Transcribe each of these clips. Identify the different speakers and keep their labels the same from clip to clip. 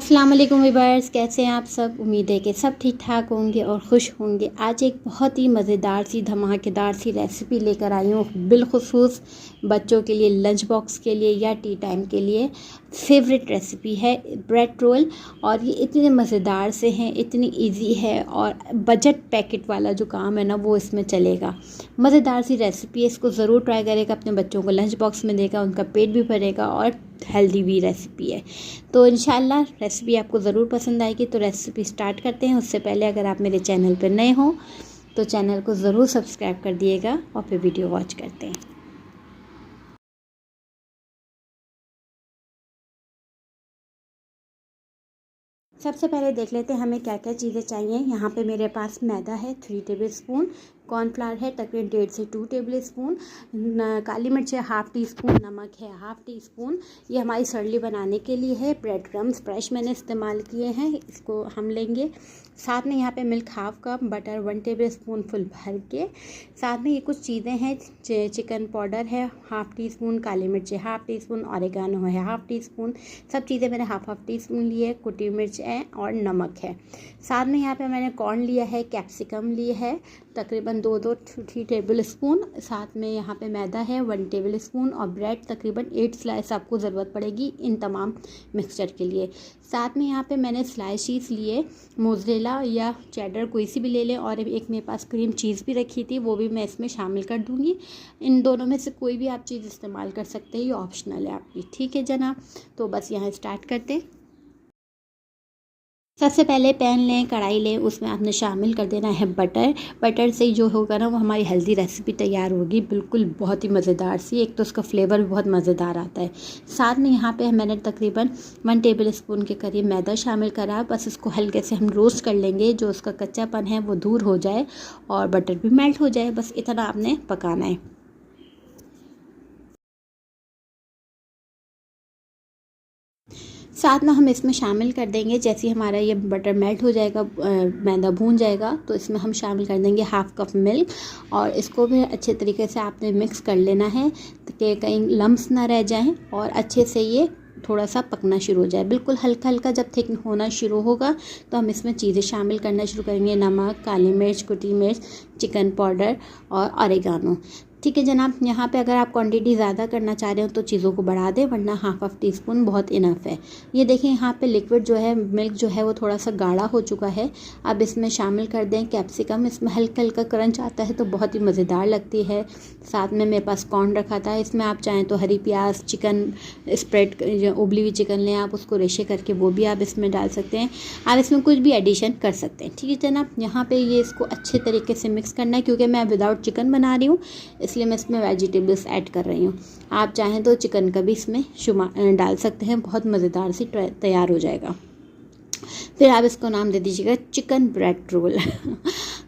Speaker 1: अस्सलाम वालेकुम वीवर्स, कैसे हैं आप सब। उम्मीद है कि सब ठीक ठाक होंगे और खुश होंगे। आज एक बहुत ही मज़ेदार सी धमाकेदार सी रेसिपी लेकर आई हूँ, बिलखुसूस बच्चों के लिए, लंच बॉक्स के लिए या टी टाइम के लिए फेवरेट रेसिपी है ब्रेड रोल। और ये इतने मज़ेदार से हैं, इतनी इजी है और बजट पैकेट वाला जो काम है ना वो इसमें चलेगा। मज़ेदार सी रेसिपी है, इसको ज़रूर ट्राई करेगा, अपने बच्चों को लंच बॉक्स में देगा, उनका पेट भी भरेगा और हेल्दी भी रेसिपी है। तो इंशाल्लाह रेसिपी आपको ज़रूर पसंद आएगी। तो रेसिपी स्टार्ट करते हैं। उससे पहले अगर आप मेरे चैनल पर नए हो तो चैनल को ज़रूर सब्सक्राइब कर दिएगा और फिर वीडियो वॉच करते हैं। सबसे पहले देख लेते हैं हमें क्या क्या चीज़ें चाहिए। यहाँ पे मेरे पास मैदा है 3 टेबल स्पून, कॉर्नफ्लावर है तकरीबन 1.5 से 2 टेबल स्पून, काली मिर्च है ½ टी स्पून, नमक है ½ टी स्पून। ये हमारी सरली बनाने के लिए है। ब्रेड क्रम्स फ्रेश मैंने इस्तेमाल किए हैं, इसको हम लेंगे। साथ में यहाँ पे milk ½ cup, butter 1 table spoon full भर के। साथ में ये कुछ चीज़ें हैं, चिकन पाउडर है ½ टी स्पून, काली मिर्च है ½ टी स्पून, ऑरिगानो है ½ टी स्पून। सब चीज़ें मैंने ½ टी स्पून लिए, कुटी मिर्च है और नमक है। साथ में यहाँ पे मैंने कॉर्न लिया है, कैप्सिकम लिए है तकरीबन 2-3 टेबल स्पून। साथ में यहाँ पे मैदा है 1 टेबल स्पून और ब्रेड तकरीबन 8 स्लाइस आपको ज़रूरत पड़ेगी इन तमाम मिक्सचर के लिए। साथ में यहाँ पे मैंने स्लाइस चीज़ लिए, मोज़रेला या चेडर कोई सी भी ले लें, और एक मेरे पास क्रीम चीज़ भी रखी थी, वो भी मैं इसमें शामिल कर दूँगी। इन दोनों में से कोई भी आप चीज़ इस्तेमाल कर सकते हैं, ये ऑप्शनल है आपकी, ठीक है जनाब। तो बस यहाँ स्टार्ट करते हैं। सबसे पहले पैन लें, कढ़ाई लें, उसमें आपने शामिल कर देना है बटर। बटर से जो होगा ना वो हमारी हेल्दी रेसिपी तैयार होगी, बिल्कुल बहुत ही मज़ेदार सी। एक तो उसका फ्लेवर भी बहुत मज़ेदार आता है। साथ में यहाँ पे मैंने तकरीबन 1 टेबल स्पून के करीब मैदा शामिल करा। बस इसको हल्के से हम रोस्ट कर लेंगे, जो उसका कच्चापन है वो दूर हो जाए और बटर भी मेल्ट हो जाए, बस इतना आपने पकाना है। साथ में हम इसमें शामिल कर देंगे, जैसे ही हमारा ये बटर मेल्ट हो जाएगा, मैदा भून जाएगा, तो इसमें हम शामिल कर देंगे ½ कप मिल्क। और इसको भी अच्छे तरीके से आपने मिक्स कर लेना है कि कहीं लम्स ना रह जाएं और अच्छे से ये थोड़ा सा पकना शुरू हो जाए। बिल्कुल हल्का हल्का जब थिक होना शुरू होगा तो हम इसमें चीज़ें शामिल करना शुरू करेंगे, नमक, काली मिर्च, कुटी मिर्च, चिकन पाउडर और ऑरिगानो। ठीक है जनाब। यहाँ पे अगर आप क्वांटिटी ज़्यादा करना चाह रहे हो तो चीज़ों को बढ़ा दें, वरना ½ टी स्पून बहुत इनफ है। ये देखें यहाँ पे लिक्विड जो है, मिल्क जो है वो थोड़ा सा गाढ़ा हो चुका है। अब इसमें शामिल कर दें कैप्सिकम। इसमें हल्का हल्का क्रंच आता है तो बहुत ही मज़ेदार लगती है। साथ में मेरे पास कॉर्न रखा था, इसमें आप चाहें तो हरी प्याज, चिकन स्प्रेड, उबली हुई चिकन लें आप, उसको रेशे करके वो भी आप इसमें डाल सकते हैं। आप इसमें कुछ भी एडिशन कर सकते हैं, ठीक है जनाब। यहाँ पर ये इसको अच्छे तरीके से मिक्स करना है, क्योंकि मैं विदाउट चिकन बना रही हूँ इसलिए मैं इसमें वेजिटेबल्स ऐड कर रही हूँ। आप चाहें तो चिकन का भी इसमें डाल सकते हैं, बहुत मज़ेदार सी तैयार हो जाएगा। फिर आप इसको नाम दे दीजिएगा चिकन ब्रेड रोल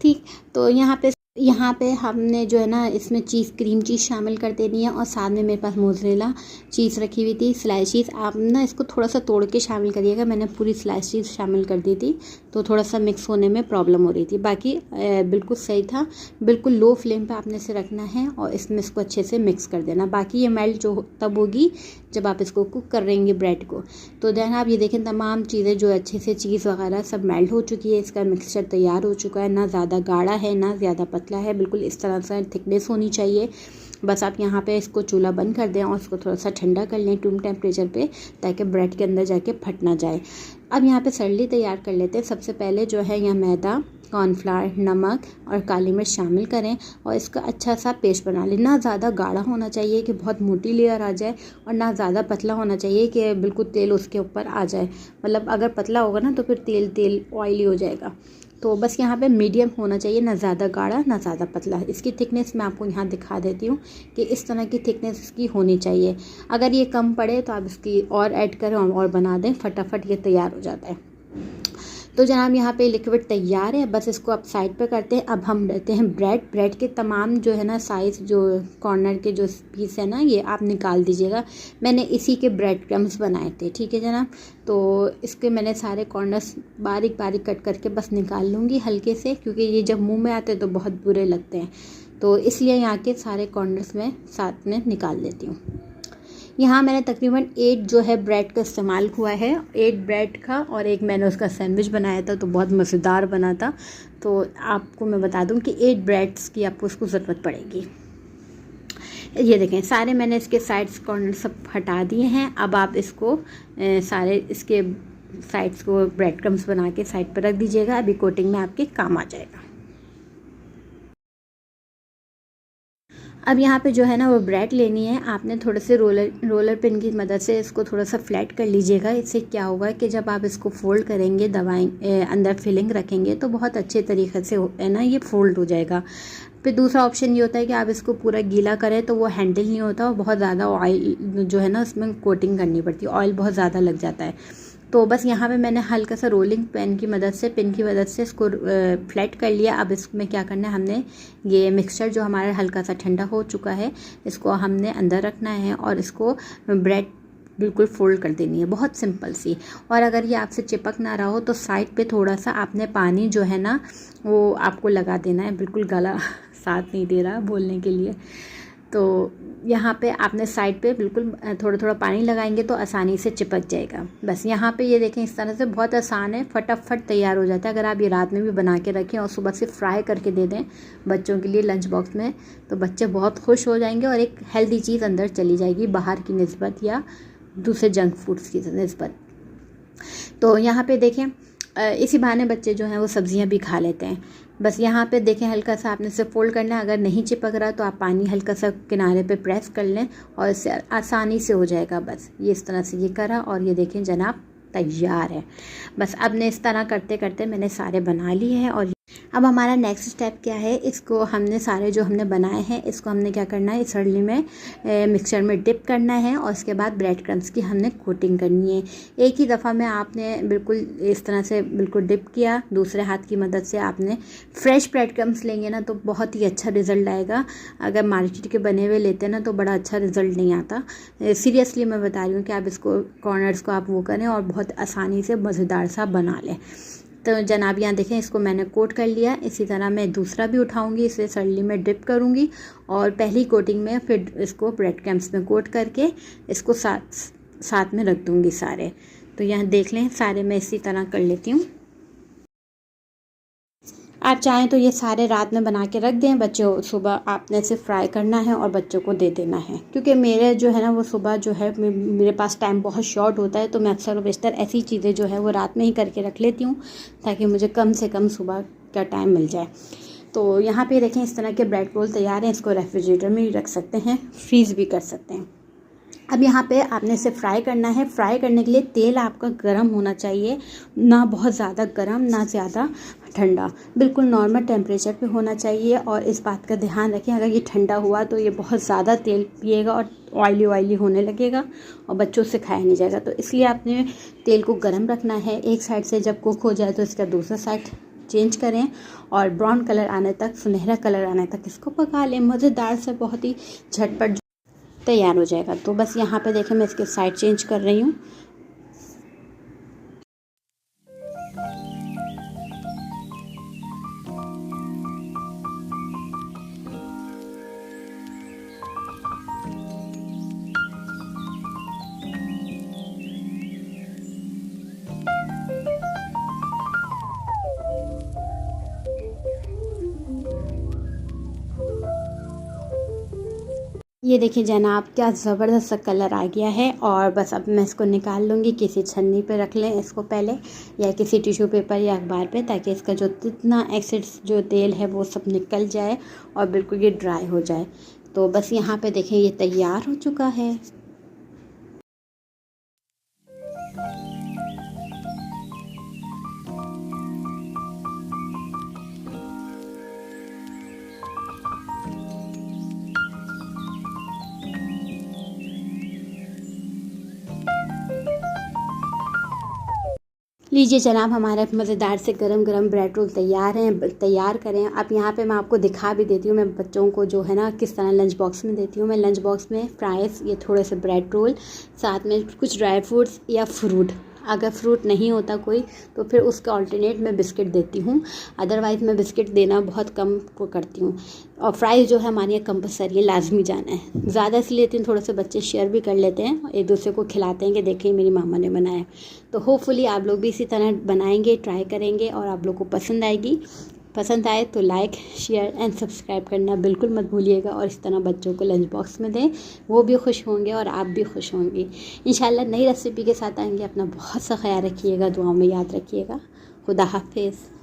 Speaker 1: ठीक। तो यहाँ पे हमने जो है ना इसमें चीज़, क्रीम चीज़ शामिल कर देनी है। और साथ में मेरे पास मोज़रेला चीज़ रखी हुई थी, स्लाइस चीज़। आप ना इसको थोड़ा सा तोड़ के शामिल करिएगा, मैंने पूरी स्लाइस चीज़ शामिल कर दी थी तो थोड़ा सा मिक्स होने में प्रॉब्लम हो रही थी। बाकी बिल्कुल सही था। बिल्कुल लो फ्लेम पे आपने इसे रखना है और इसमें इसको अच्छे से मिक्स कर देना। बाकी ये मेल्ट जो तब होगी जब आप इसको कुक कर रहेंगे ब्रेड को। तो देन आप ये देखें तमाम चीज़ें जो अच्छे से चीज़ वगैरह सब मेल्ट हो चुकी है, इसका मिक्सचर तैयार हो चुका है, ना ज़्यादा गाढ़ा है ना ज़्यादा पतला है, बिल्कुल इस तरह से थिकनेस होनी चाहिए। बस आप यहाँ पे इसको चूल्हा बंद कर दें और इसको थोड़ा सा ठंडा कर लें रूम टेम्परेचर पे, ताकि ब्रेड के अंदर जाके फट ना जाए। अब यहाँ पे सरली तैयार कर लेते हैं। सबसे पहले जो है यहाँ मैदा, कॉर्नफ्लावर, नमक और काली मिर्च शामिल करें और इसका अच्छा सा पेस्ट बना लें। ना ज़्यादा गाढ़ा होना चाहिए कि बहुत मोटी लेयर आ जाए, और ना ज़्यादा पतला होना चाहिए कि बिल्कुल तेल उसके ऊपर आ जाए। मतलब अगर पतला होगा ना तो फिर तेल ऑयली हो जाएगा। तो बस यहाँ पे मीडियम होना चाहिए, ना ज़्यादा गाढ़ा ना ज़्यादा पतला। इसकी थिकनेस मैं आपको यहाँ दिखा देती हूँ कि इस तरह की थिकनेस इसकी होनी चाहिए। अगर ये कम पड़े तो आप इसकी और ऐड करें और बना दें, फटाफट ये तैयार हो जाता है। तो जनाब यहाँ पे लिक्विड तैयार है, बस इसको आप साइड पे करते हैं। अब हम लेते हैं ब्रेड के तमाम जो है ना साइज़, जो कॉर्नर के जो पीस है ना ये आप निकाल दीजिएगा। मैंने इसी के ब्रेड क्रम्स बनाए थे, ठीक है जनाब। तो इसके मैंने सारे कॉर्नर्स बारीक बारीक कट करके बस निकाल लूँगी हल्के से, क्योंकि ये जब मुँह में आते हैं तो बहुत बुरे लगते हैं, तो इसलिए यहाँ के सारे कॉर्नर्स में साथ में निकाल लेती हूँ। यहाँ मैंने तकरीबन 8 जो है ब्रेड का इस्तेमाल हुआ है, 8 ब्रेड का, और एक मैंने उसका सैंडविच बनाया था तो बहुत मज़ेदार बना था। तो आपको मैं बता दूँ कि 8 ब्रेड्स की आपको उसको ज़रूरत पड़ेगी। ये देखें सारे मैंने इसके साइड्स कॉर्नर सब हटा दिए हैं। अब आप इसको सारे इसके साइड्स को ब्रेड क्रम्स बना के साइड पर रख दीजिएगा, अभी कोटिंग में आपके काम आ जाएगा। अब यहाँ पे जो है ना वो ब्रेड लेनी है, आपने थोड़े से रोलर पिन की मदद से इसको थोड़ा सा फ्लैट कर लीजिएगा। इससे क्या होगा कि जब आप इसको फोल्ड करेंगे, अंदर फिलिंग रखेंगे तो बहुत अच्छे तरीके से है ना ये फोल्ड हो जाएगा। फिर दूसरा ऑप्शन ये होता है कि आप इसको पूरा गीला करें तो वो हैंडल नहीं होता और बहुत ज़्यादा ऑयल जो है ना उसमें कोटिंग करनी पड़ती है, ऑयल बहुत ज़्यादा लग जाता है। तो बस यहाँ पे मैंने हल्का सा रोलिंग पिन की मदद से इसको फ्लैट कर लिया। अब इसमें क्या करना है, हमने ये मिक्सचर जो हमारा हल्का सा ठंडा हो चुका है इसको हमने अंदर रखना है और इसको ब्रेड बिल्कुल फोल्ड कर देनी है, बहुत सिंपल सी। और अगर ये आपसे चिपक ना रहा हो तो साइड पे थोड़ा सा आपने पानी जो है ना वो आपको लगा देना है, बिल्कुल गला साथ नहीं दे रहा बोलने के लिए। तो यहाँ पे आपने साइड पे बिल्कुल थोड़ा थोड़ा पानी लगाएंगे तो आसानी से चिपक जाएगा। बस यहाँ पे ये देखें इस तरह से बहुत आसान है, फटाफट तैयार हो जाता है। अगर आप ये रात में भी बना के रखें और सुबह से फ्राई करके दे दें बच्चों के लिए लंच बॉक्स में तो बच्चे बहुत खुश हो जाएंगे और एक हेल्दी चीज़ अंदर चली जाएगी बाहर की निस्बत या दूसरे जंक फूड्स की निस्बत। तो यहाँ पे देखें इसी बहाने बच्चे जो हैं वो सब्जियां भी खा लेते हैं। बस यहाँ पे देखें हल्का सा आपने इसे फोल्ड करना है, अगर नहीं चिपक रहा तो आप पानी हल्का सा किनारे पे प्रेस कर लें और इससे आसानी से हो जाएगा। बस ये इस तरह से ये करा और ये देखें जनाब तैयार है। बस अब ने इस तरह करते करते मैंने सारे बना लिए हैं। और अब हमारा नेक्स्ट स्टेप क्या है, इसको हमने सारे जो हमने बनाए हैं इसको हमने क्या करना है, इस हल्दी में मिक्सचर में डिप करना है और उसके बाद ब्रेड क्रम्स की हमने कोटिंग करनी है। एक ही दफ़ा में आपने बिल्कुल इस तरह से बिल्कुल डिप किया, दूसरे हाथ की मदद से आपने फ्रेश ब्रेड क्रम्स लेंगे ना तो बहुत ही अच्छा रिज़ल्ट आएगा। अगर मार्केट के बने हुए लेते हैं ना तो बड़ा अच्छा रिज़ल्ट नहीं आता। सीरियसली मैं बता रही हूँ कि आप इसको कॉर्नर्स को आप वो करें और बहुत आसानी से मज़ेदार सा बना लें। तो जनाब यहाँ देखें इसको मैंने कोट कर लिया। इसी तरह मैं दूसरा भी उठाऊंगी, इसे सरली में डिप करूंगी और पहली कोटिंग में फिर इसको ब्रेड क्रम्स में कोट करके इसको साथ में रख दूंगी सारे। तो यहाँ देख लें सारे मैं इसी तरह कर लेती हूँ। आप चाहें तो ये सारे रात में बना के रख दें, बच्चों सुबह आपने सिर्फ फ्राई करना है और बच्चों को दे देना है। क्योंकि मेरे जो है ना वो सुबह जो है मेरे पास टाइम बहुत शॉर्ट होता है तो मैं अक्सर बेशतर ऐसी चीज़ें जो है वो रात में ही करके रख लेती हूँ ताकि मुझे कम से कम सुबह का टाइम मिल जाए। तो यहाँ पे देखें इस तरह के ब्रेड रोल तैयार हैं। इसको रेफ्रिजरेटर में भी रख सकते हैं, फ्रीज़ भी कर सकते हैं। अब यहाँ पे आपने इसे फ्राई करना है। फ्राई करने के लिए तेल आपका गर्म होना चाहिए, ना बहुत ज़्यादा गर्म ना ज़्यादा ठंडा, बिल्कुल नॉर्मल टेम्परेचर पे होना चाहिए। और इस बात का ध्यान रखें अगर ये ठंडा हुआ तो ये बहुत ज़्यादा तेल पिएगा और ऑयली होने लगेगा और बच्चों से खाया नहीं जाएगा। तो इसलिए आपने तेल को गर्म रखना है। एक साइड से जब कुक हो जाए तो इसका दूसरा साइड चेंज करें और ब्राउन कलर आने तक, सुनहरा कलर आने तक इसको पका लें। मज़ेदार से बहुत ही झटपट तैयार हो जाएगा। तो बस यहाँ पे देखें मैं इसके साइड चेंज कर रही हूँ। ये देखिए जनाब क्या ज़बरदस्त सा कलर आ गया है। और बस अब मैं इसको निकाल लूँगी, किसी छन्नी पे रख लें इसको पहले या किसी टिश्यू पेपर या अखबार पे, ताकि इसका जो जितना एक्सेस जो तेल है वो सब निकल जाए और बिल्कुल ये ड्राई हो जाए। तो बस यहाँ पे देखें ये तैयार हो चुका है। लीजिए जनाब हमारा मज़ेदार से गरम गरम ब्रेड रोल तैयार हैं। तैयार करें। अब यहाँ पे मैं आपको दिखा भी देती हूँ मैं बच्चों को जो है ना किस तरह लंच बॉक्स में देती हूँ। मैं लंच बॉक्स में फ्राइज़, ये थोड़े से ब्रेड रोल, साथ में कुछ ड्राई फ्रूट्स या फ्रूट अगर फ्रूट नहीं होता कोई तो फिर उसके ऑल्टरनेट मैं बिस्किट देती हूँ, अदरवाइज़ मैं बिस्किट देना बहुत कम को करती हूँ। और फ्राइज़ जो है हमारे यहाँ कंपलसरी है, लाजमी जाना है। ज़्यादा इसलिए लेती हूँ, थोड़े से बच्चे शेयर भी कर लेते हैं, एक दूसरे को खिलाते हैं कि देखिए मेरी मामा ने बनाया। तो होपफुली आप लोग भी इसी तरह बनाएंगे, ट्राई करेंगे और आप लोग को पसंद आएगी। पसंद आए तो लाइक, शेयर एंड सब्सक्राइब करना बिल्कुल मत भूलिएगा। और इस तरह बच्चों को लंच बॉक्स में दें, वो भी खुश होंगे और आप भी खुश होंगी। इंशाल्लाह नई रेसिपी के साथ आएंगे। अपना बहुत सा ख्याल रखिएगा, दुआओं में याद रखिएगा। खुदा हाफिज़।